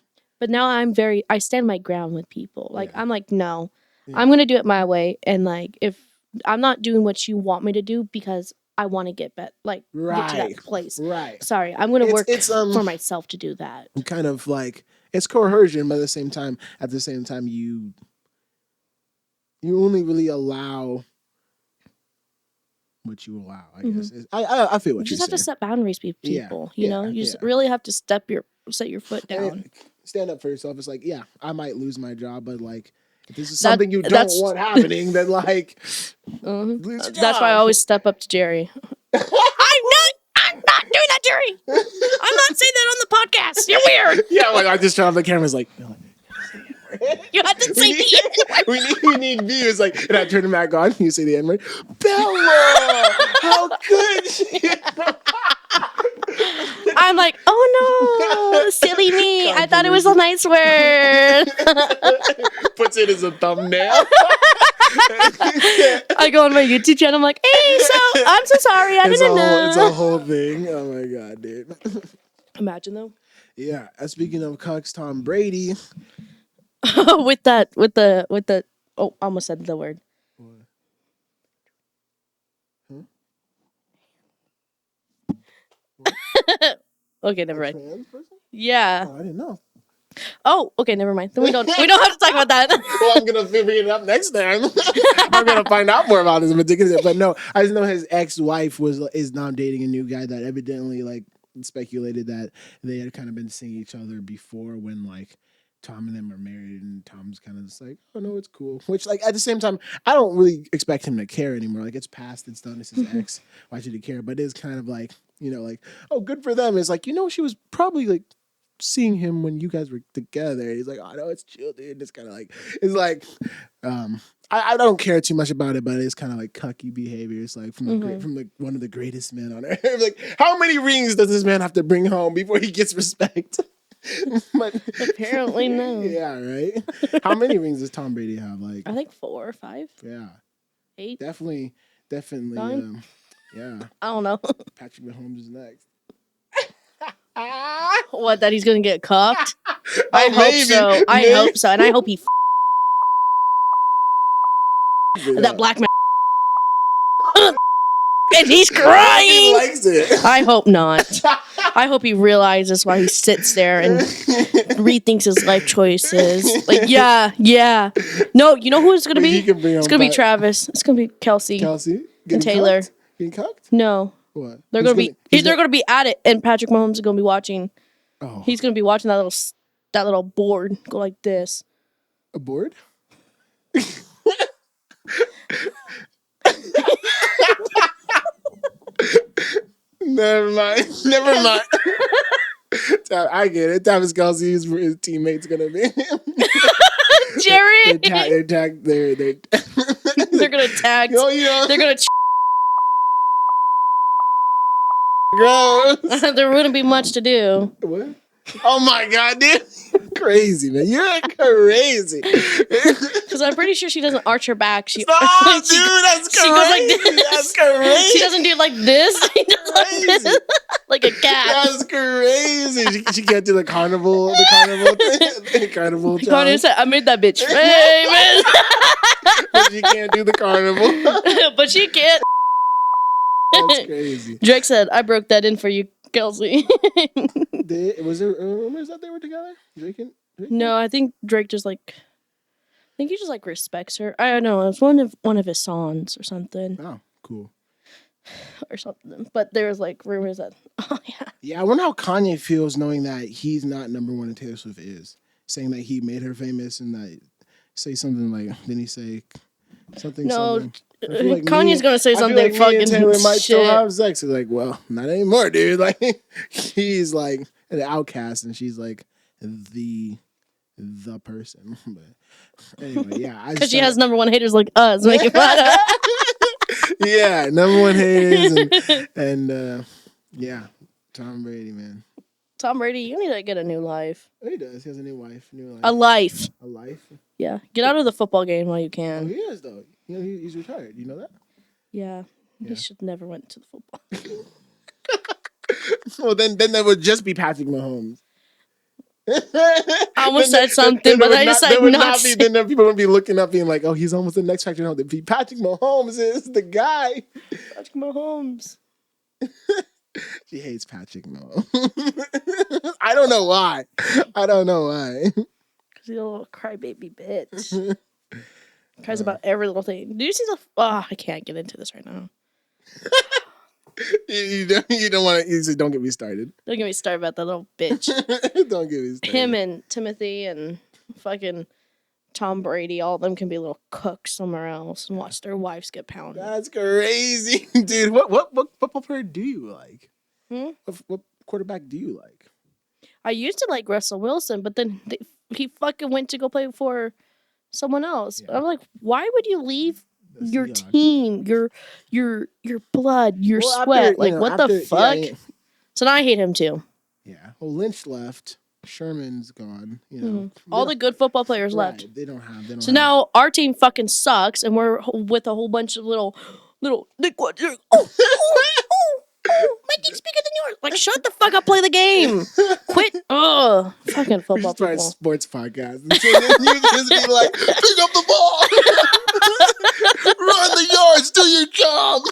But now I stand my ground with people. Like I'm like, no, Yeah. I'm gonna do it my way, and like if I'm not doing what you want me to do because I want to get get to that place. Right. Sorry, I'm gonna work for myself to do that. Kind of like it's coercion, but at the same time, you only really allow what you allow. I guess I feel what you just have to set boundaries, people. You just really have to set your foot down. Stand up for yourself. It's like, yeah, I might lose my job, but like if this is something you don't want happening, then like lose your job. That's why I always step up to Jerry. I'm not doing that, Jerry. I'm not saying that on the podcast. You're weird. Yeah, like I just turn off the cameras like you have to say the N-word. We need views. Like, and I turn it back on. You say the N-word. Bella, how good she is. I'm like, oh no, silly me. I thought it was a nice word. Puts it as a thumbnail. I go on my YouTube channel. I'm like, hey, so I'm so sorry. I didn't know. It's a whole thing. Oh my god, dude. Imagine though. Yeah. Speaking of cucks, Tom Brady. with the I almost said the word. Okay, never mind. Yeah. Oh, I didn't know. Oh, okay, never mind. Then we don't have to talk about that. Well, I'm gonna figure it up next time. I'm gonna find out more about this ridiculous. But no, I just know his ex-wife is now dating a new guy that evidently like speculated that they had kind of been seeing each other before when like Tom and them are married, and Tom's kind of just like, oh no, it's cool. Which like at the same time, I don't really expect him to care anymore. Like it's past, it's done. It's his ex. Why should he care? But it is kind of like, like, oh, good for them. It's like, she was probably like seeing him when you guys were together. He's like, oh no, it's chill, dude. It's kind of like, I don't care too much about it, but it's kind of like cucky behavior. It's like from one of the greatest men on earth. Like, how many rings does this man have to bring home before he gets respect? But, apparently no. Yeah, right. How many rings does Tom Brady have? Like, I think 4 or 5. Yeah, 8. Definitely. 9? Yeah. I don't know. Patrick Mahomes is next. What? That he's gonna get cucked? I hope so. I hope so, and I hope he that black man. And he's crying. He likes it. I hope not. I hope he realizes why he sits there and rethinks his life choices. Like, yeah. No, you know who it's gonna be? It's gonna be Travis. It's gonna be Kelsey. And Taylor. Getting cucked? No. What? They're gonna be at it, and Patrick Mahomes is gonna be watching. Oh. He's gonna be watching that little board go like this. A board? Never mind. I get it. Travis Kelsey is his teammate's gonna be. Jerry. They're gonna tag. They're gonna. Gross. There wouldn't be much to do. What? Oh my god, dude. Crazy, man. You're crazy. Because I'm pretty sure she doesn't arch her back. Stop, dude. That's crazy. She goes like this. That's crazy. She doesn't do it like this. She does like this. Like a cat. That's crazy. She can't do the carnival thing. The carnival challenge. I made that bitch famous. But she can't do the carnival. But she can't. That's crazy. Drake said, "I broke that in for you, Kelsey." Was there rumors that they were together? Drake and Drake? No, I think Drake just like, I think he just like respects her. I don't know. It's one of his songs or something Oh, cool. or something. But there was like rumors that, oh yeah, Yeah, I wonder how Kanye feels knowing that he's not number one and Taylor Swift is. Saying that he made her famous and that say something like, didn't he say something? no. Something? I feel like Kanye's gonna say I feel something like me fucking and Taylor might still shit. have sex. It's like, well, not anymore, dude. Like, he's like an outcast, and she's like the person. But anyway, yeah, Because she has number one haters like us making fun of. yeah, number one haters and yeah, Tom Brady, man. Tom Brady, you need to get a new life. Oh, he does. He has a new wife. A life. A life. Yeah. Get out of the football game while you Oh, can. he is though. You know, he's retired. You know that? Yeah. Yeah. He should never went to the football. Well, then that would just be Patrick Mahomes. I almost said something, but I decided not to. Then people would be looking up, being like, "Oh, he's almost the next Patrick Mahomes." Patrick Mahomes is the guy. Patrick Mahomes. She hates Patrick Mahomes. I don't know why. Because he's a little crybaby bitch. Cries about every little thing. Do you see the... Oh, I can't get into this right now. You don't want to. You say, don't get me started. Don't get me started about that little bitch. Don't get me started. Him and Timothy and fucking Tom Brady, all of them can be little cooks somewhere else and watch their wives get pounded. That's crazy, dude. What football player do you like? What quarterback do you like? I used to like Russell Wilson, but then he fucking went to go play for someone else. Yeah. I'm like, why would you leave The your Seahawks. team, your blood, your Well, sweat? after, Like, what the fuck? Yeah, So now I hate him too. yeah. Well, Lynch left. Sherman's gone. You know, All the good football players left. Right, They don't have. So now our team fucking sucks, and we're with a whole bunch of little Nick. What? My team's bigger than yours. Like, shut the fuck up, play the game. Quit. Ugh, fucking We football should start a people. sports podcast. And so then you just be like, pick up the ball, run the yards, do your job.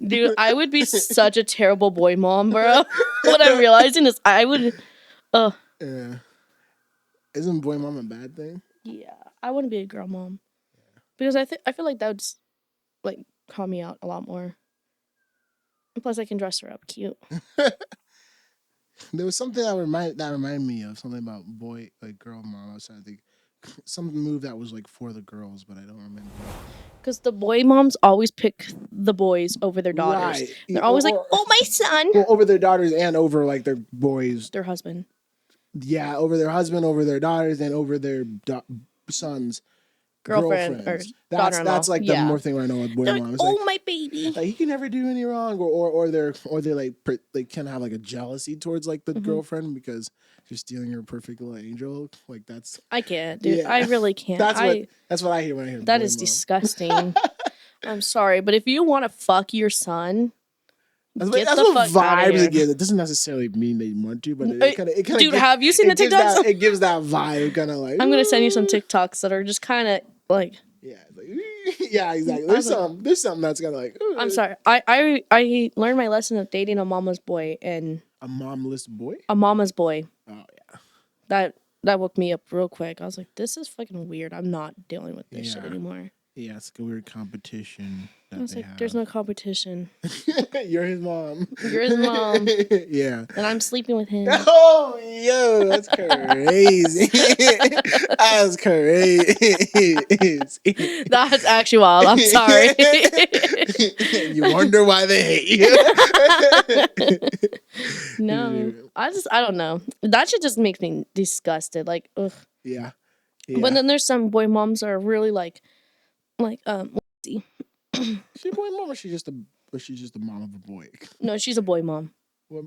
Dude, I would be such a terrible boy mom, bro. What I'm realizing is I would. Yeah. Isn't boy mom a bad thing? Yeah, I wouldn't be a girl mom because I feel like that would like call me out a lot more. And plus, I can dress her up cute. There was something that reminded me of something about girl mom. I was trying to think some move that was like for the girls, but I don't remember. Because the boy moms always pick the boys over their daughters. Right. They're always like, "Oh, my son." Well, over their daughters and over like their boys. Their husband. Yeah, over their husband, over their daughters, and over their sons. Girlfriend or girlfriends. daughter-in-law. That's like the more thing I know with boy They're like, mom. It's "Oh, like, my baby." like he can never do any wrong, or they're like they can have like a jealousy towards like the girlfriend because you're stealing your perfect little angel. Like that's I can't, dude. Yeah. I really can't. That's what I hear when I hear That boy is mom. disgusting. I'm sorry, but if you want to fuck your son, That's get what the fuck outta vibes here. it gives. It doesn't necessarily mean they want to, but it kind of Dude, have you seen the TikToks? It gives that vibe, kind of like. I'm gonna send you some TikToks that are just kind of like. Yeah, it's like, yeah, exactly. There's something that's kind of like. I'm sorry. I learned my lesson of dating a mama's boy and A momless boy. a mama's boy. Oh yeah. That woke me up real quick. I was like, this is fucking weird. I'm not dealing with this shit Yeah. anymore. Yeah, it's like a weird competition. I was like, there's no competition. You're his mom. You're his mom, Yeah. and I'm sleeping with him. Oh, yo, that's crazy. That's crazy. That's actually wild. I'm sorry. You wonder why they hate you. No, I don't know. That shit just makes me disgusted. Like, ugh. Yeah. But then there's some boy moms that are really like, She a boy mom or she's just the mom of a boy? no, she's a boy mom What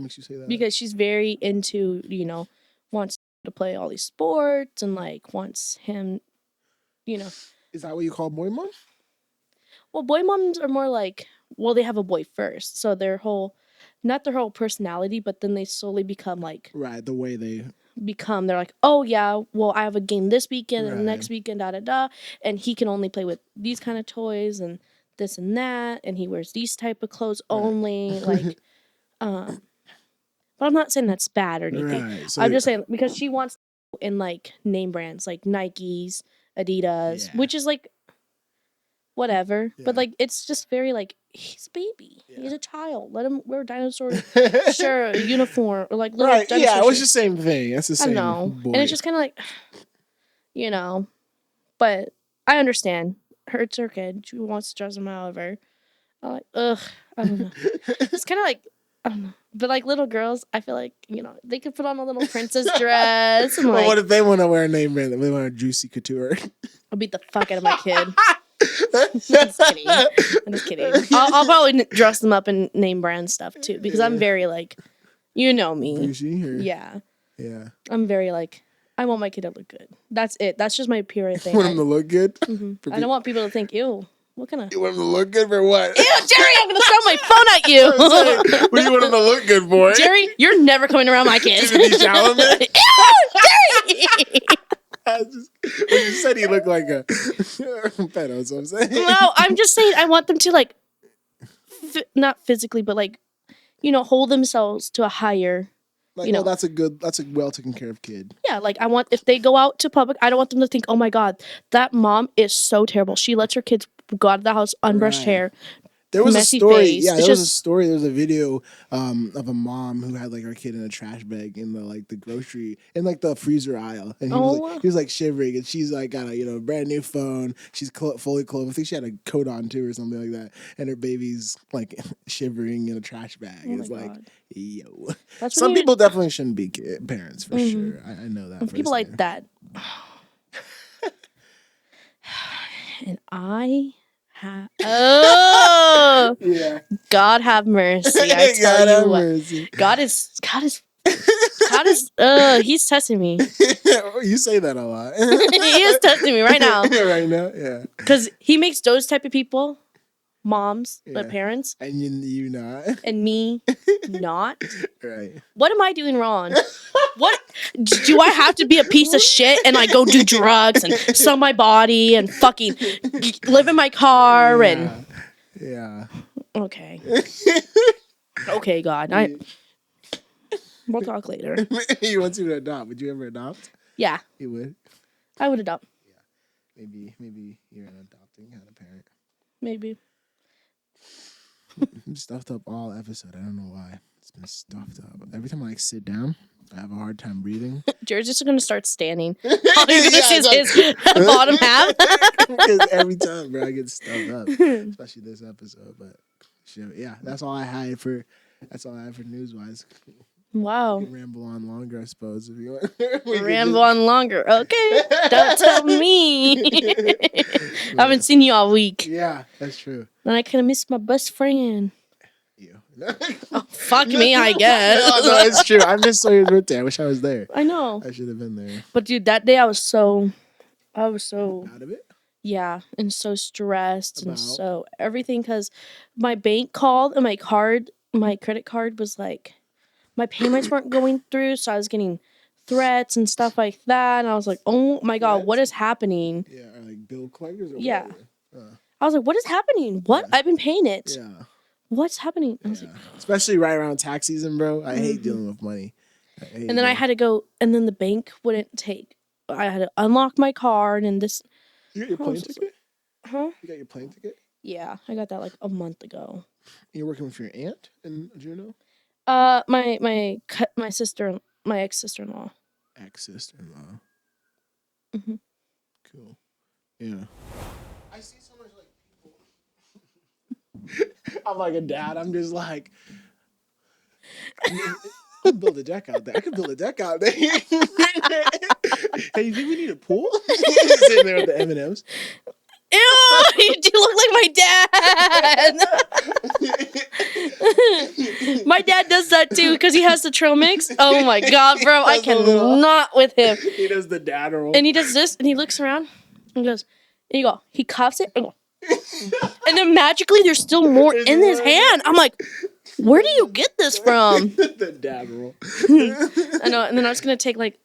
makes you say that? because she's very into, wants to play all these sports and like wants him, Is that what you call boy mom? Well, boy moms are more like, well, they have a boy first, so not their whole personality, but then they slowly become like, Right, the way they. they're like, oh yeah, well, I have a game this weekend and Right. next weekend, and he can only play with these kind of toys and this and that, and he wears these type of clothes only. Like, but I'm not saying that's bad or anything. Right. So, I'm just saying because she wants in like name brands like Nikes, Adidas, which is like whatever. But like it's just very like he's a baby. Yeah. He's a child. Let him wear a dinosaur shirt, a uniform, or like little right. dinosaur Yeah, it was shirt. the same thing. That's the I same. know. Boy. And it's just kind of like, but I understand. Hurts her kid. She wants to dress him however. I'm like, ugh. I don't know. It's kind of like, I don't know. But like little girls, I feel like, they could put on a little princess dress. And well, what if they want to wear a name brand? They want a Juicy Couture. I'll beat the fuck out of my kid. I'm just kidding. I'll probably dress them up in name brand stuff too because I'm very like, me. Juicy? Yeah. Yeah. I'm very like, I want my kid to look good. That's it. That's just my pure thing. Want him to look good? I don't want people to think, ew, what kind of... You want him to look good for what? Ew, Jerry, I'm going to throw my phone at you. What do you want him to look good for? Jerry, you're never coming around my kids. Timothy Chalamet? Ew, Jerry! When you said he looked like a pedo, that's what I'm saying. No, I'm just saying I want them to like, not physically, but like, hold themselves to a higher... Like, that's a well taken care of kid. Yeah, like I want, if they go out to public, I don't want them to think, oh my God, that mom is so terrible. She lets her kids go out of the house, unbrushed hair, there was messy a story. face. Yeah, It's there was a just- story. There was a video of a mom who had like her kid in a trash bag in the grocery in like the freezer aisle, and he was like shivering, and she's like got a brand new phone. She's fully clothed. I think she had a coat on too or something like that, and her baby's like shivering in a trash bag. Oh It's my like, God. yo, That's some when people definitely shouldn't be parents for Mhm. sure. I know that. And people like that. And I have... Oh! Yeah. God have mercy. I tell you what. mercy. God is, he's testing me. You say that a lot. He is testing me right now. Right now, yeah. Because he makes those type of people, moms, Yeah. their parents, And you not. and me not. Right. What am I doing wrong? What do I have to be a piece of shit and like go do drugs and sell my body and fucking live in my car and Yeah. okay. Okay, God. We'll talk later. He wants you to adopt. Would you ever adopt? Yeah, You would. I would adopt. Maybe you're an adopting kind of parent. Maybe. I'm stuffed up all episode. I don't know why. It's been stuffed up. Every time I sit down, I have a hard time breathing. Jared's just gonna start standing. All you're gonna see is his bottom half. Because every time, bro, I get stuffed up. Especially this episode. But sure, yeah, that's all I had for news wise. Wow. Ramble on longer, I suppose. If you want. Ramble on longer. Okay. Don't tell me. I haven't seen you all week. Yeah, that's true. And I kind of missed my best friend. You. Oh, fuck me, I guess. No, it's true. I missed Sawyer's birthday. I wish I was there. I know. I should have been there. But dude, that day I was so Out of it? yeah, and so stressed and About? so everything because my bank called and my credit card was like, my payments weren't going through, so I was getting threats and stuff like that. And I was like, oh my God, what is happening? Yeah, or like bill collectors or Yeah. whatever. I was like, what is happening? What? Yeah. I've been paying it. Yeah. What's happening? I was Yeah. like, Especially right around tax season, bro. I hate dealing with money. and then I had to go, and then the bank wouldn't take. I had to unlock my card and this. You got your I plane was just ticket? Huh? You got your plane ticket? Yeah, I got that like a month ago. You're working with your aunt in Juneau? My sister, my ex-sister-in-law. Ex-sister-in-law. Mhm. Cool. Yeah. I see so much like people. I'm like a dad. I'm just like, I can build a deck out there. I can build a deck out there. Hey, you think we need a pool? Sitting there with the M&Ms. Ew, you do look like my dad. My dad does that too because he has the trail mix. Oh my God, bro, I cannot with him. He does the dad roll. And he does this, and he looks around, and goes, and you go, he cuffs it, and then magically there's still more in his hand. I'm like, where do you get this from? The dad roll. I know, and then I was gonna take like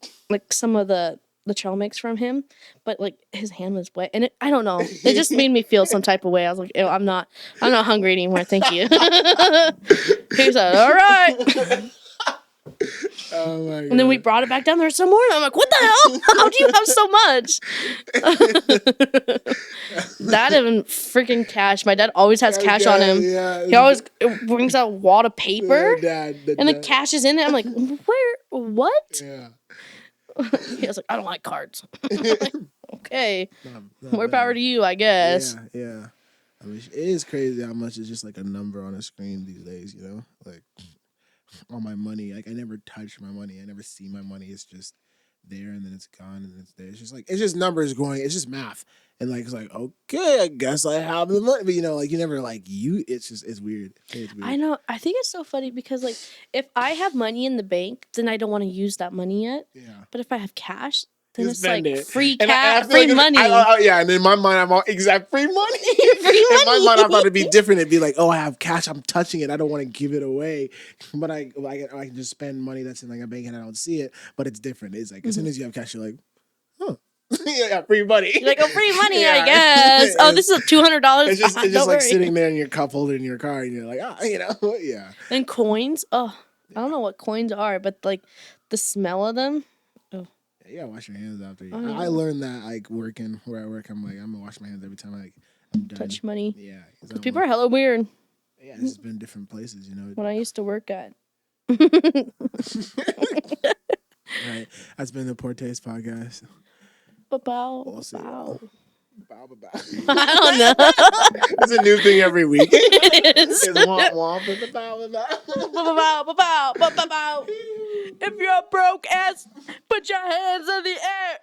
some of the the trail mix from him, but like his hand was wet, and I don't know. It just made me feel some type of way. I was like, ew, I'm not hungry anymore. Thank you. He said, all right. Oh my god. And then we brought it back down there some more. And I'm like, what the hell? How do you have so much? That and freaking cash. My dad always has cash on him. Yeah. He always brings out a wad of paper. The And the dad. cash is in it. I'm like, where? What? Yeah. He was like, I don't like cards. I'm like, okay. Not More bad. power to you, I guess. Yeah. I mean, it is crazy how much is just like a number on a screen these days, you know? Like, all my money, like, I never touch my money. I never see my money. It's just there, and then it's gone, and it's there. It's just like, it's just numbers going. It's just math. And, like, it's like, okay, I guess I have the money. But, you know, like, you never, like, it's just, it's weird. It's weird. I know. I think it's so funny because, like, if I have money in the bank, then I don't want to use that money yet. Yeah. But if I have cash, then You it's spend like it. free And I cash, feel free like money. yeah, and in my mind, I'm all exact free money. Free In my money. mind, I thought it'd be different. It'd be like, oh, I have cash. I'm touching it. I don't want to give it away. But I can just spend money that's in like a bank and I don't see it. But it's different. It's like, as soon as you have cash, you're like, huh. Yeah, free money. You're like, oh, free money, Yeah. I guess. Oh, this is $200. It's just Don't like worry. sitting there in your cup holder in your car, and you're like, you know, yeah. And coins. Oh, I don't know what coins are, but like the smell of them. You gotta wash your hands after. Oh, yeah. I learned that like working where I work. I'm like, I'm gonna wash my hands every time I'm done. Touch money. Yeah, Because people are hella weird Yeah, it's just been different places, you know. when I used to work at. All right, that's been the Poor Taste Podcast. Bow, We'll see. bow. Bow, bow, bow. I don't know. It's a new thing every week. It is. It's womp womp, bow, bow, bow. Bow, bow, bow, bow, bow, bow. If you're broke ass, put your hands in the air.